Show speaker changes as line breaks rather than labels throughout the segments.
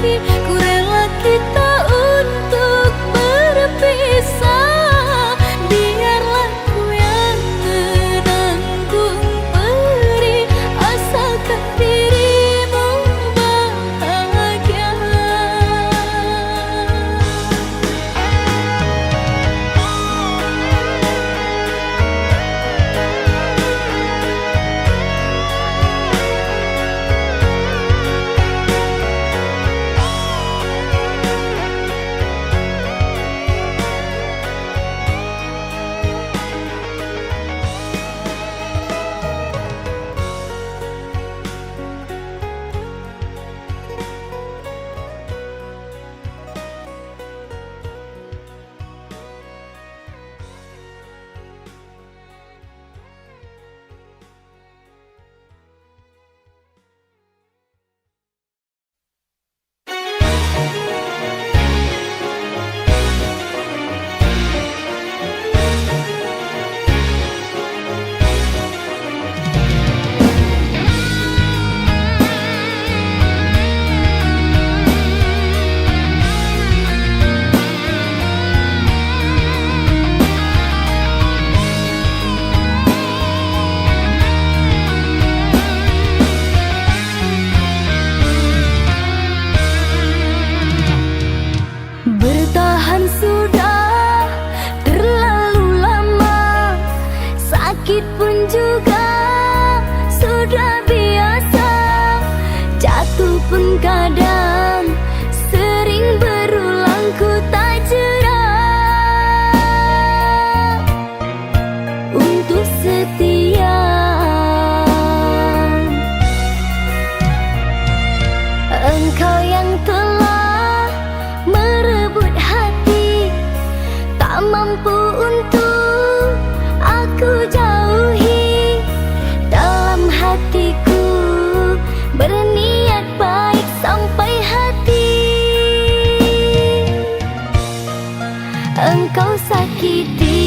lagi. Ku rela kita untuk berpisah. Biarlah ku yang menanggung perih, asalkan dirimu bahagia. Bertahan sudah terlalu lama, sakit pun juga sudah biasa, jatuh pun kadang sering berulang, ku tak jerah untuk setia. Engkau yang telah merebut hati, tak mampu untuk aku jauhi. Dalam hatiku berniat baik sampai hati engkau sakiti.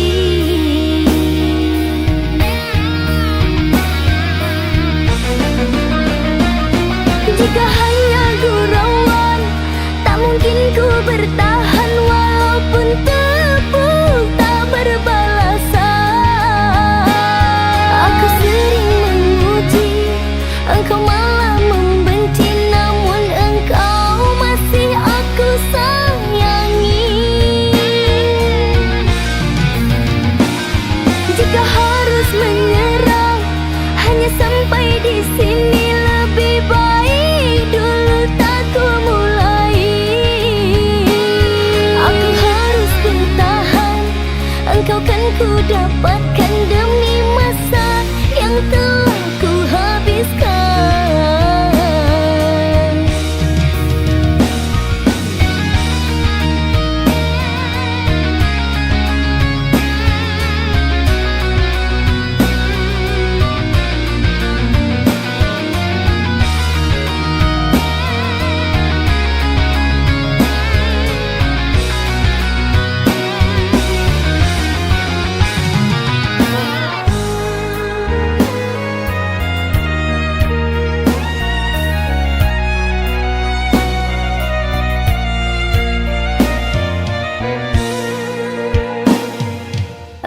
Jika hanya gurauan, tak mungkin ku bertahan, walaupun tepuk tak berbalasan. Aku sering memuji, engkau malah membenci, namun engkau masih aku sayangi. Jika harus menyerah hanya sampai di sini, lebih baik dulu tak ku mulai. Aku harus bertahan, engkau kan ku dapatkan demi masa yang telah ku habiskan.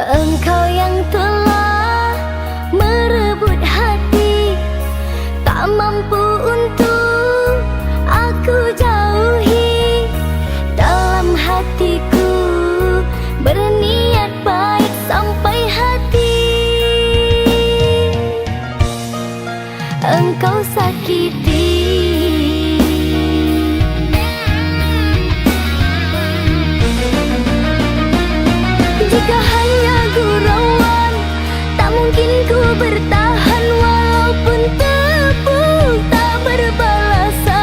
Engkau yang telah merebut hati, tak mampu untuk aku jauhi. Dalam hatiku berniat baik sampai hati engkau sakiti. Jika hanya gurauan, tak mungkin ku bertahan, walaupun tepuk tak berbalasan.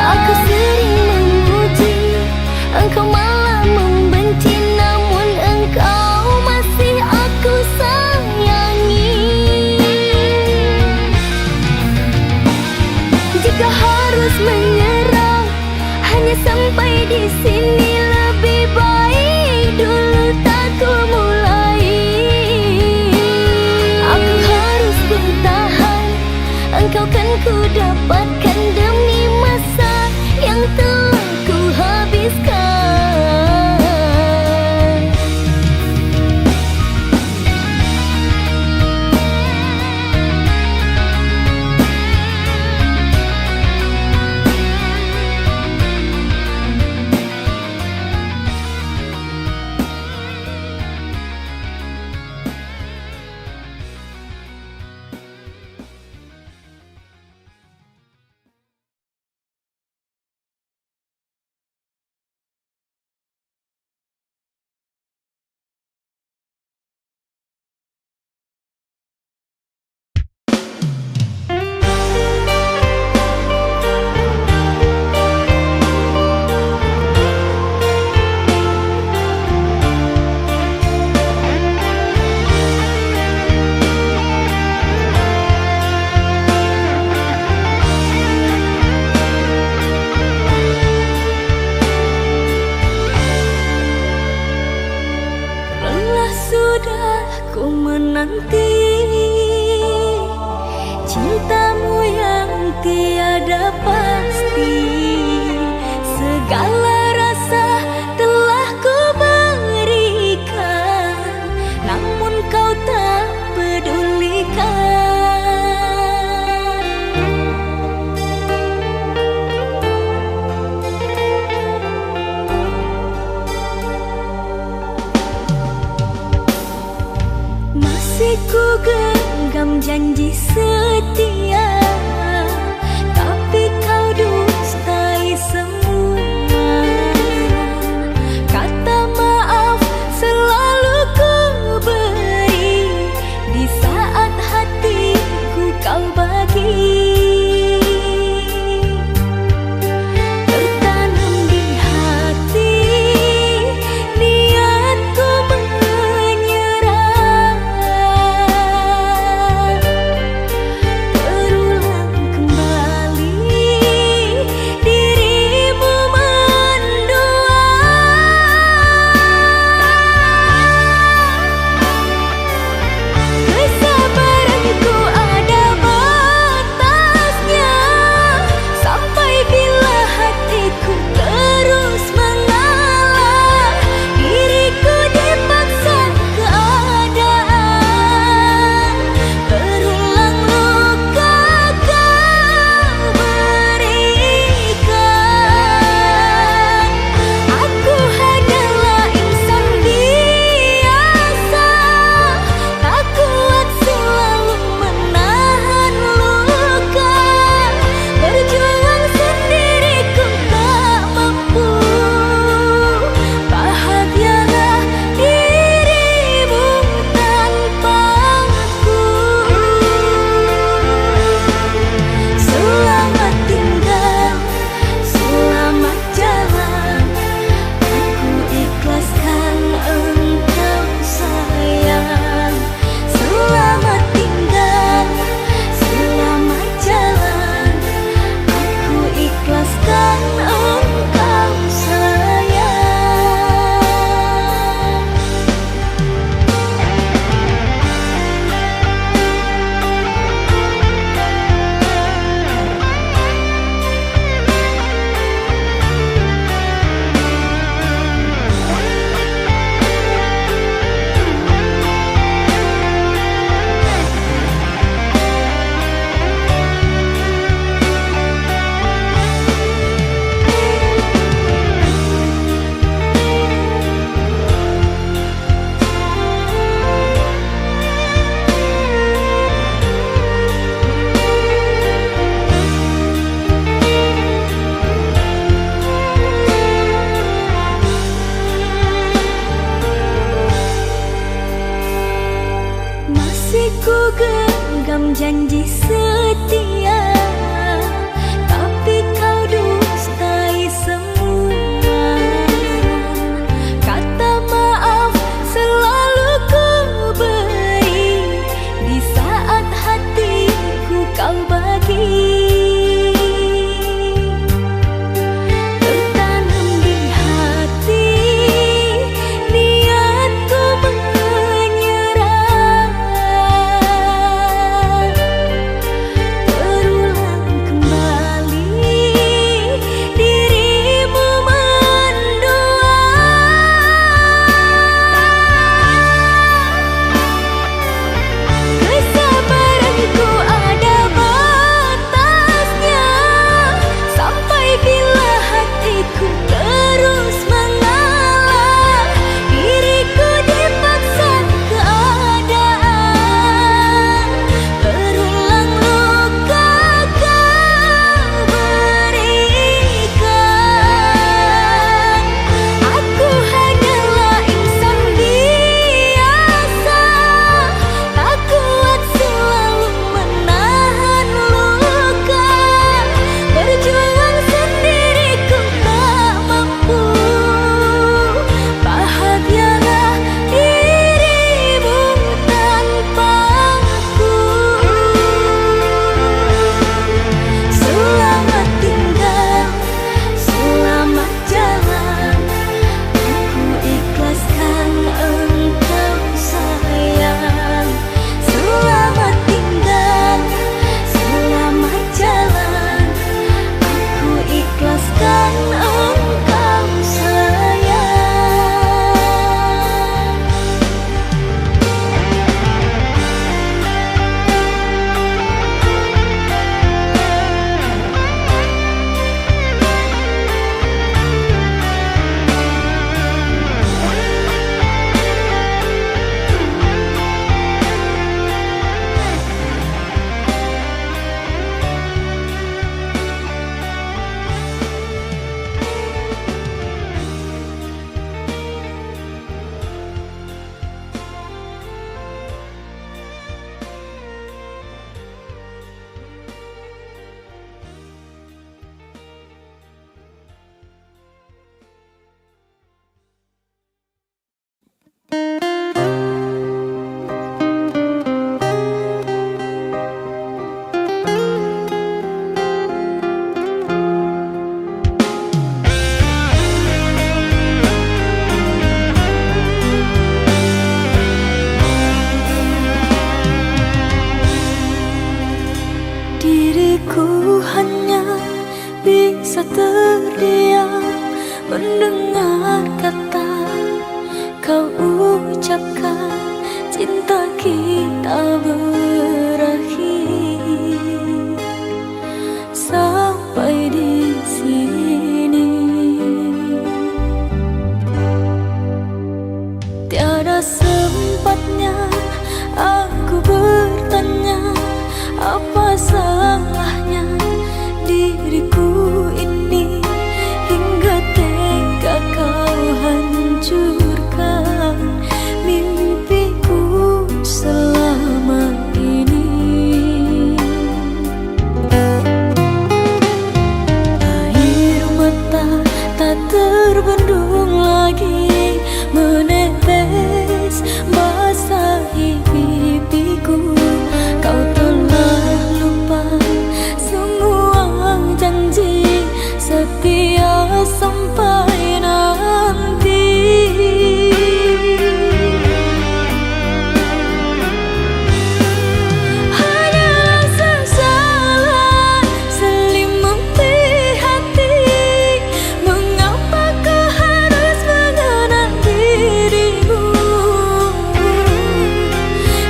Aku sering memuji, engkau malah membenci, namun engkau masih aku sayangi. Jika harus menyerah hanya sampai di sini, lebih baik dulu tak ku mulai. Aku harus bertahan, engkau kan ku dapatkan demi masa Segala rasa telah ku berikan, namun kau tak pedulikan. Masih ku genggam janji setia, tapi kau dustai semua. Kata maaf selalu ku beri, di saat hatiku kau bagi. Tertanam di hati niatku menyerah, terulang kembali dirimu mendua. Kesabaranku ada batasnya, sampai bila hatiku terus mengalah, diriku dipaksa keadaan, berulang luka kau berikan. Aku hanyalah insan biasa, tak kuat selalu menahan luka, berjuang sendiriku tak mampu. Bahagialah dirimu tanpaku. Selamat tinggal, selamat jalan, aku ikhlaskan engkau sayang. Selamat tinggal, selamat jalan, aku ikhlaskan engkau sayang. Masih ku genggam janji setia, tapi kau dustai semua. Kata maaf selalu ku beri, di saat hatiku kau bagi. Tertanam di hati niatku menyerah, Terdiam mendengar kata kau ucapkan, cinta kita berakhir sampai di sini. Tiada sempatnya aku bertanya apa salahnya diriku ini, hingga tega kau hancurkan mimpiku selama ini. Air mata tak terbendung lagi menetes basahi pipiku. Kau telah lupa semua janji setia sampai nanti. Hanyalah sesalan selimuti hati. Mengapa kau harus mengenang dirimu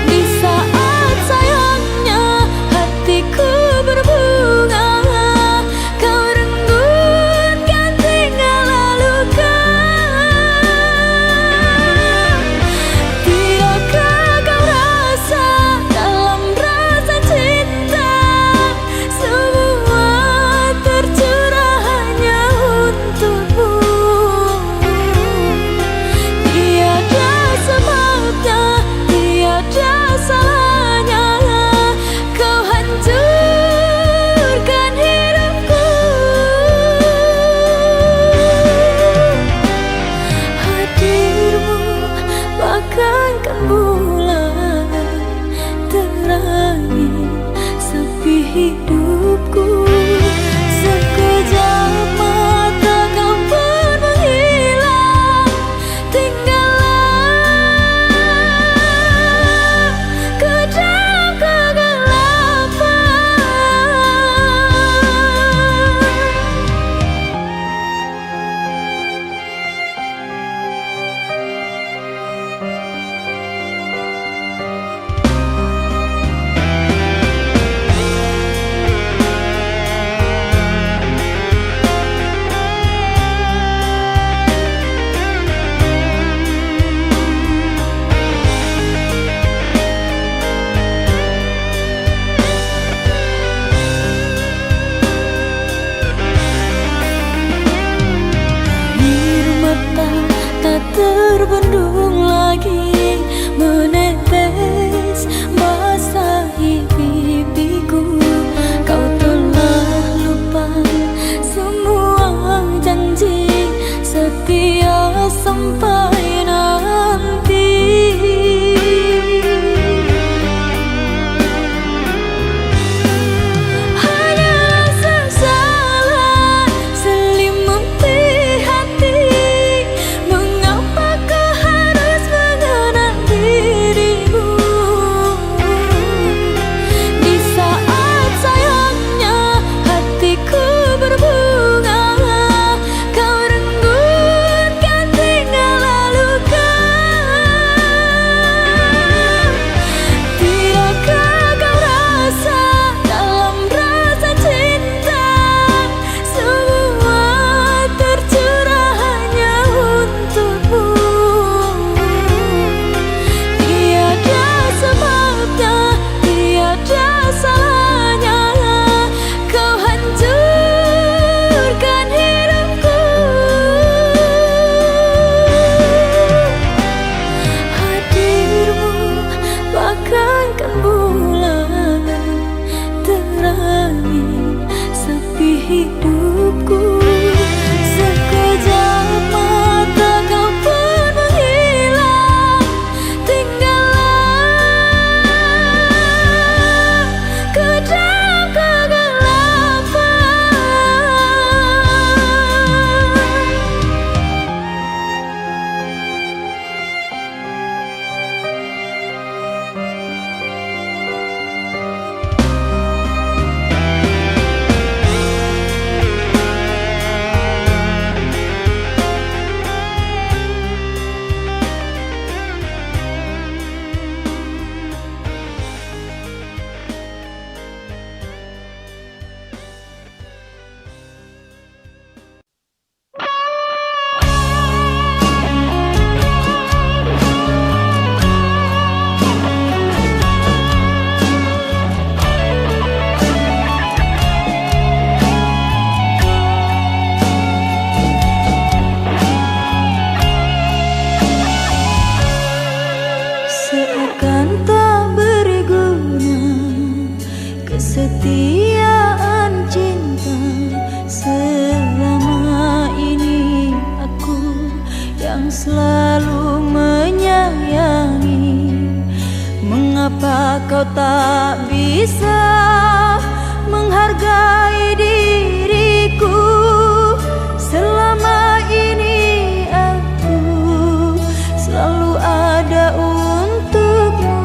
di saat sayangnya hatiku berbunga? Kau renggutkan tinggal luka. Tidakkah kau rasa dalam rasa cinta semua tercurah hanya untukmu? Tiada sebabnya, tiada salahnya kau hancurkan hidupku. Hadirmu bagaikan bulan terangi sepi hidupku. Sekejap mata kau pun menghilang, tinggallah ke dalam kegelapan. Air mata tak terbendung lagi menetes basahi pipiku. Kau telah lupa semua janji setia sampai nanti. Hanyalah sesalan selimuti hati. Mengapa kau harus mengenang
selalu menyayangi. Mengapa kau tak bisa menghargai diriku? Selama ini aku selalu ada untukmu.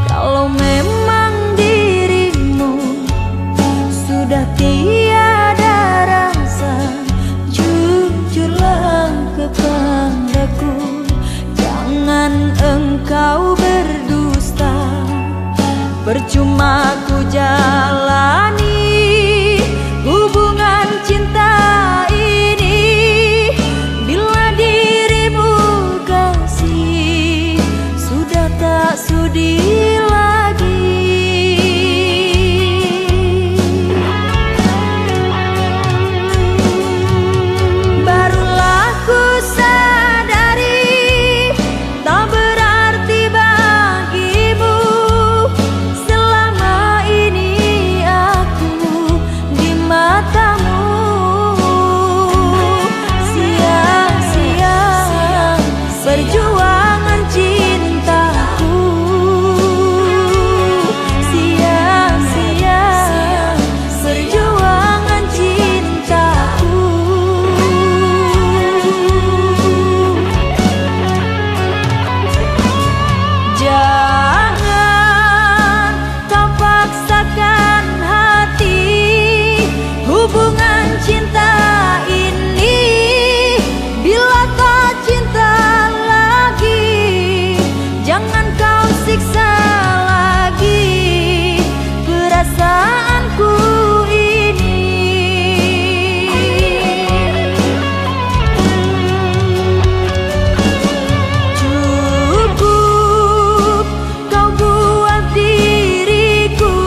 Kalau memang dirimu sudah tiada rasa, jujurlah kepadaku. Jangan engkau berdusta. Percuma ku jalani hubungan cinta ini bila dirimu kasih sudah tak sudi lagi. Barulah ku sadari tak berarti bagimu. Selama ini aku di matamu sia-sia perjuangan cintaku. Sia-sia perjuangan cintaku. Jangan kau paksakan hati hubungan cinta ini bila tak cinta lagi. Jangan kau siksa lagi perasaanku ini. Cukup kau buat diriku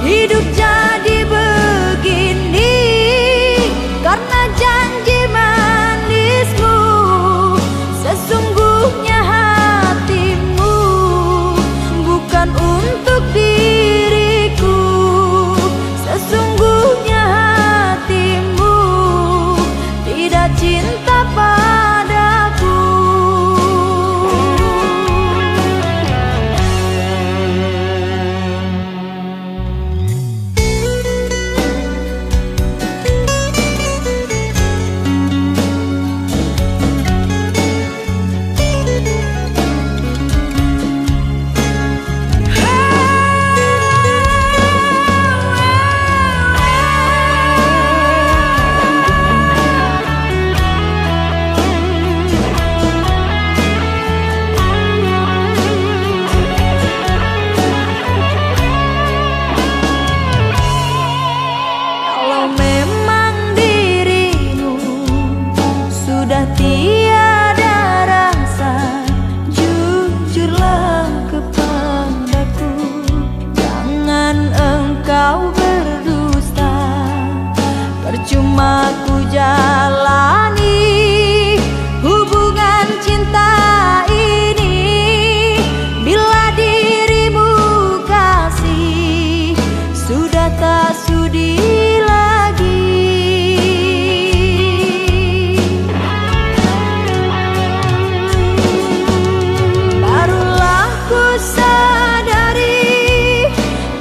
hidup jadi begini karena janji manismu. Sesungguhnya hatimu bukan untuk diriku. Sesungguhnya hatimu tidak cinta padaku. Kalau memang dirimu sudah tiada rasa, jujurlah kepadaku. Jangan engkau berdusta. Percuma ku jalani hubungan cinta ini bila dirimu kasih sudah tak sudi lagi. Barulah ku sadari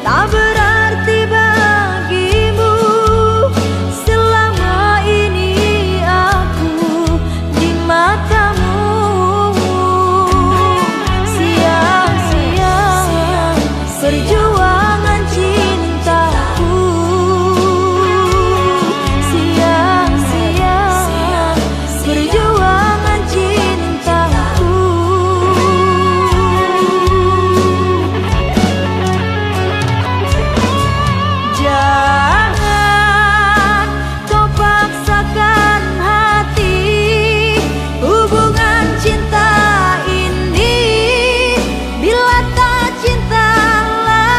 tak berarti bagimu. Selama ini aku di matamu sia-sia perjuangan cintaku. Sia-sia perjuangan cintaku. Jangan kau paksakan hati hubungan cinta ini bila tak cinta lagi.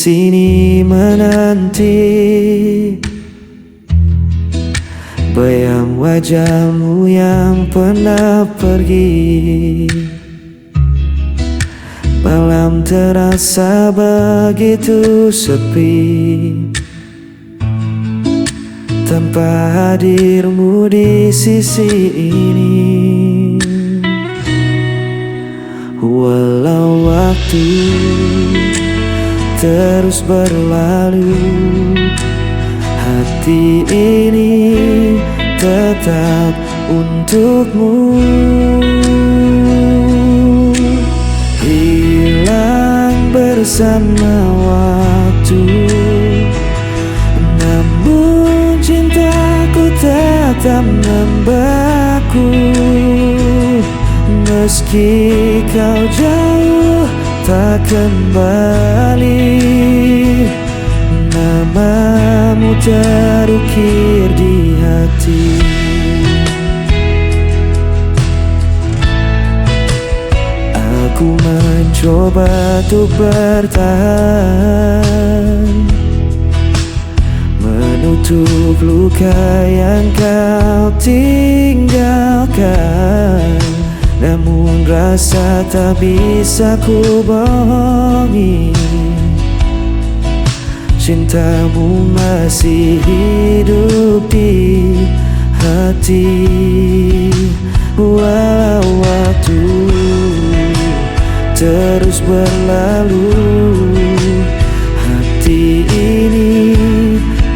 sini menanti bayang wajahmu yang pernah pergi. Malam terasa begitu sepi tanpa hadirmu di sisi ini. Walau waktu terus berlalu, hati ini tetap untukmu. Hilang bersama waktu, namun cintaku tetap membeku. Meski kau jauh tak kembali, namamu terukir di hati. Aku mencoba untuk bertahan, menutup luka yang kau tinggalkan. Namun rasa tak bisa ku bohongi, cintamu masih hidup di hati. Walau waktu terus berlalu, hati ini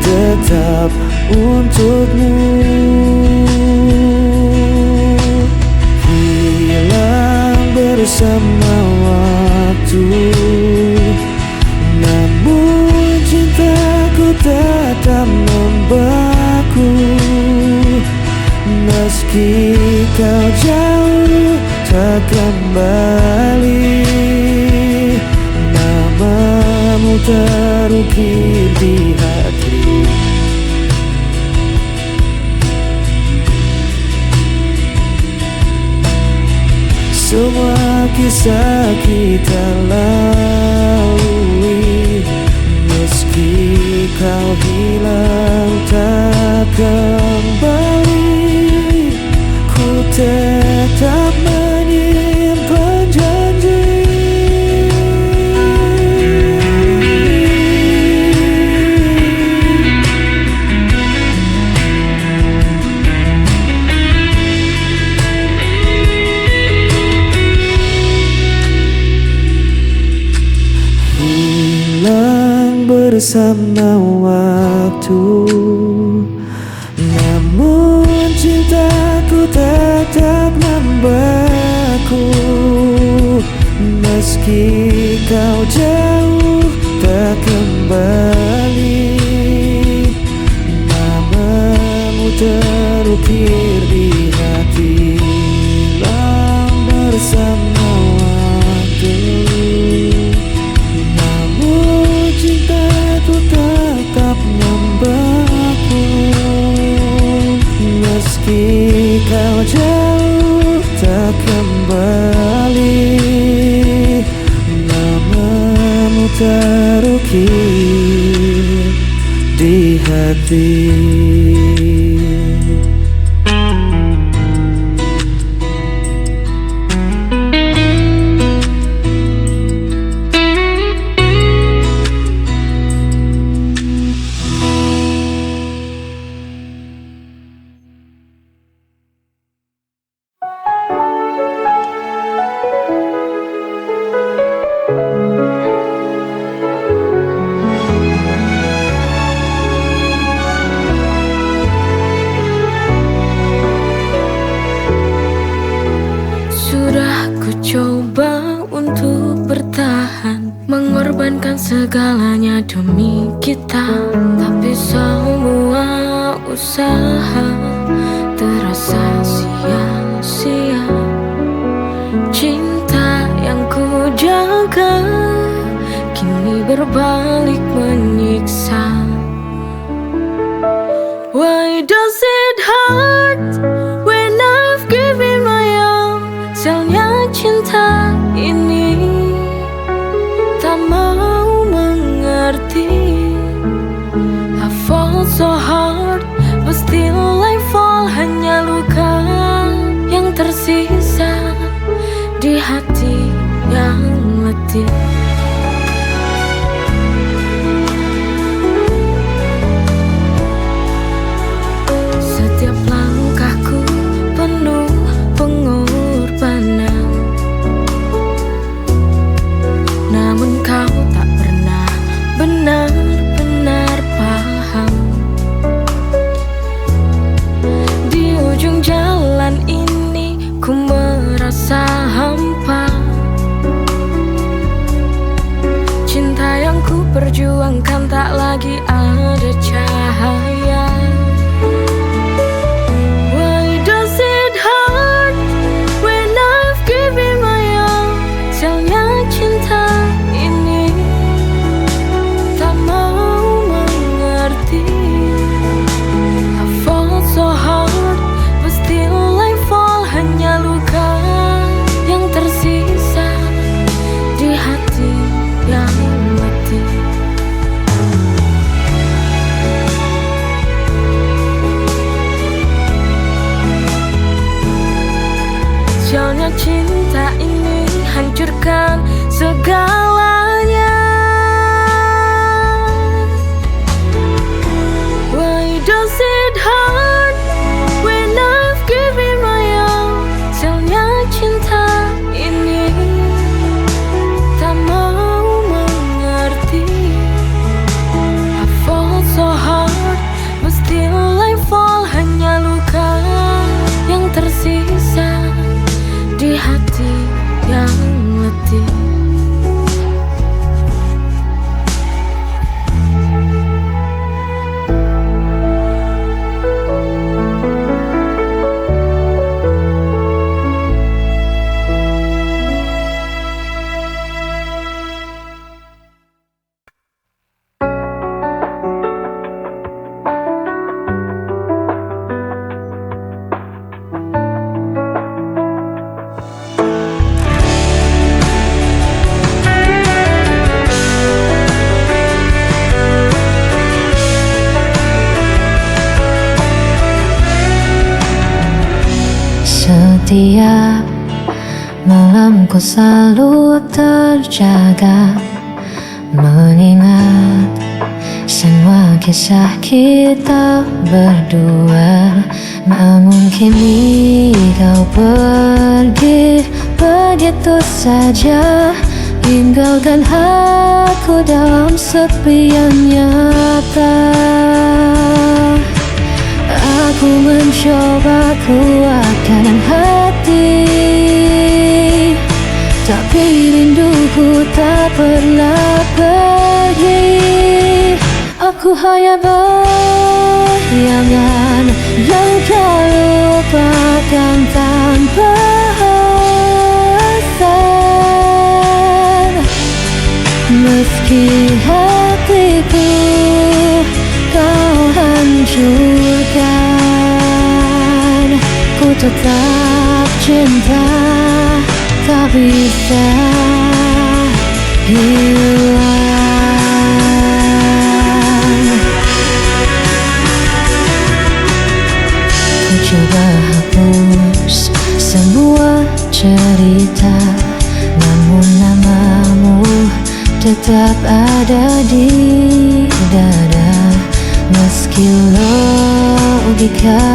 tetap untukmu. Bersama waktu, namun cintaku tetap membeku. Meski kau jauh tak kembali, namamu terukir di hati. Semua kisah kita lalui, meski kau hilang tak kembali, ku tetap menyimpan janji. Bersama waktu, namun cintaku tetap membeku. Meski kau jauh tak kembali, namamu terukir di hati. Hilang bersama waktu, tetap membeku. Meski kau jauh tak kembali, namamu terukir di hati.
Segalanya demi kita, tapi semua usaha terasa sia-sia. Cinta yang ku jaga kini berbalik menyiksa. Why does it hurt when I've given my all? Sayangnya cinta ini tak mau mengalah.
so hard, but still I fall. Hanya luka yang tersisa di hati yang letih. Setiap langkahku penuh pengorbanan, namun kau tak pernah benar-benar paham. Di ujung jalan ini ku merasa hampa. Cinta yang ku perjuangkan tak lagi ada cahaya. Why does it hurt when I've given my all? Sialnya cinta ini tak mau mengerti. I fall so hard, but still I fall. Hanya luka yang tersisa di hati yang letih. Sialnya cinta ini hancurkan segalanya. Why does it hurt when I've given my all? Sialnya cinta ini tak mau mengerti. I fall so hard, but still I fall. Hanya luka yang tersisa di hati yang letih.
Setiap malam ku selalu terjaga, mengingat semua kisah kita berdua. Namun kini kau pergi begitu saja, tinggalkan aku dalam sepi yang nyata. Aku mencoba kuatkan hati, tapi rinduku tak pernah pergi. Aku hanya bayangan yang kau lupakan tanpa alasan. Meski hatiku kau hancurkan, ku tetap cinta, tak bisa hilang. Ku coba hapus semua cerita, namun namamu tetap ada di dada. Meski logika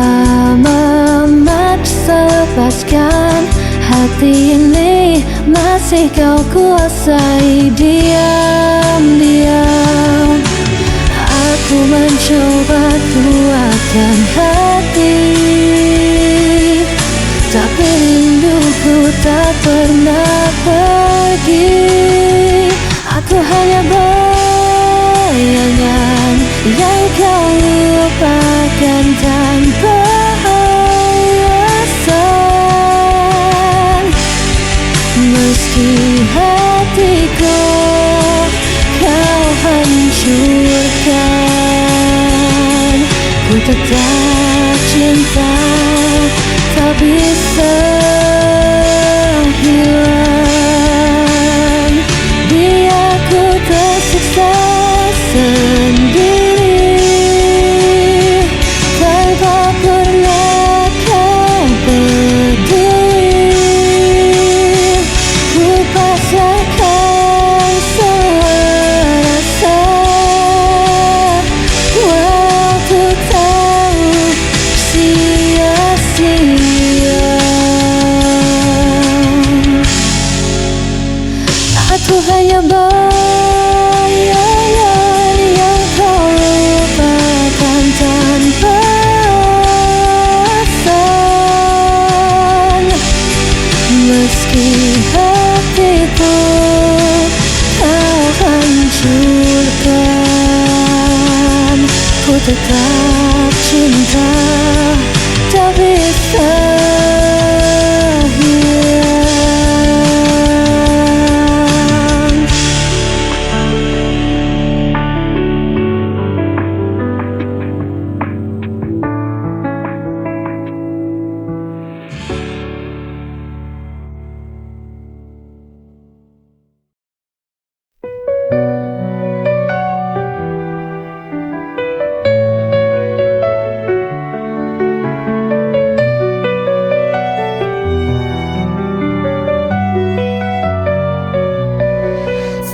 memaksa lepaskan, hati ini masih kau kuasai diam-diam. Aku mencoba kuatkan hati, tapi rinduku tak pernah pergi. Aku hanya bayangan yang kau lupakan tanpa alasan. Meski hatiku kau hancurkan, ku tetap cinta, tak bisa hilang. Biar ku tersiksa sendiri. tetap cinta, tak bisa hilang.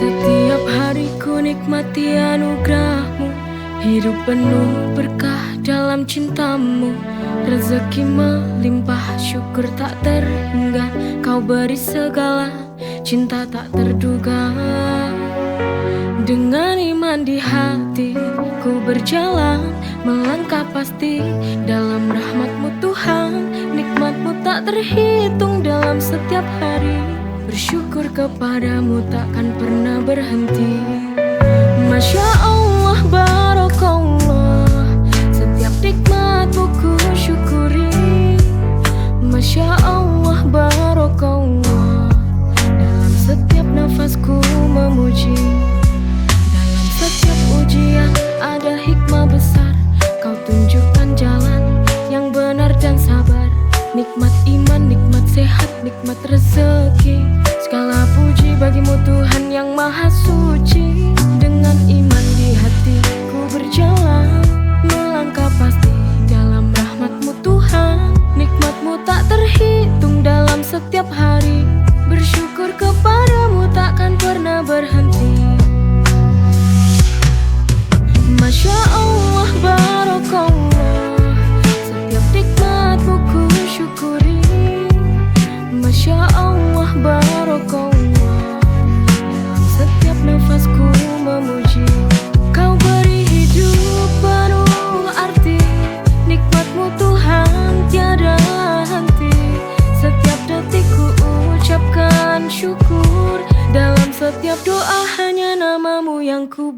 Setiap hariku nikmati anugerahmu, hidup penuh berkah dalam cintamu. Rezeki melimpah, syukur tak terhingga, kau beri segala cinta tak terduga. Dengan iman di hati ku berjalan, melangkah pasti dalam rahmat-Mu Tuhan. Nikmat-Mu tak terhitung dalam setiap hari, bersyukur kepadamu takkan pernah berhenti. Masya Allah, Barakallah, setiap nikmat-Mu ku syukuri. Masya Allah, Barakallah, dalam setiap nafasku memuji. Dalam setiap ujian ada hikmah besar, kau tunjukkan jalan yang benar dan sabar. Nikmat iman, nikmat sehat, nikmat rezeki, segala puji bagimu Tuhan yang maha suci. Dengan iman di hati ku berjalan, melangkah pasti dalam rahmat-Mu Tuhan. Nikmat-Mu tak terhitung dalam setiap hari, bersyukur kepadamu takkan pernah berhenti. Masya Allah, Barakallah, setiap nikmat-Mu ku syukuri. Masya Allah, Barakallah, dalam setiap nafasku memuji. Kau beri hidup penuh arti, nikmat-Mu Tuhan tiada henti. Setiap detik ku ucapkan syukur, dalam setiap doa hanya nama-Mu yang ku